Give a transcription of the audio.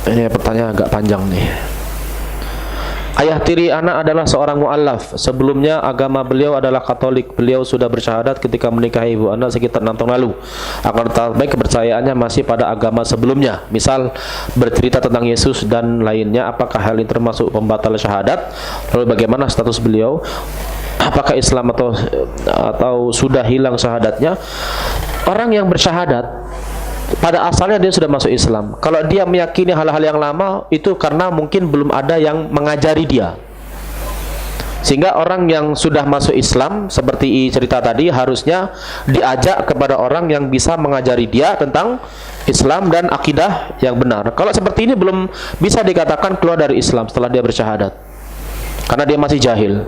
Ini pertanyaan agak panjang nih. Ayah tiri anak adalah seorang mu'allaf. Sebelumnya agama beliau adalah Katolik. Beliau sudah bersyahadat ketika menikahi ibu anak sekitar 6 tahun lalu. Akan tetapi kepercayaannya masih pada agama sebelumnya. Misal bercerita tentang Yesus dan lainnya. Apakah hal ini termasuk pembatal syahadat? Lalu bagaimana status beliau? Apakah Islam atau sudah hilang syahadatnya? Orang yang bersyahadat pada asalnya dia sudah masuk Islam. Kalau dia meyakini hal-hal yang lama, itu karena mungkin belum ada yang mengajari dia. Sehingga orang yang sudah masuk Islam, seperti cerita tadi, harusnya diajak kepada orang yang bisa mengajari dia tentang Islam dan akidah yang benar. Kalau seperti ini belum bisa dikatakan keluar dari Islam setelah dia bersyahadat, karena dia masih jahil.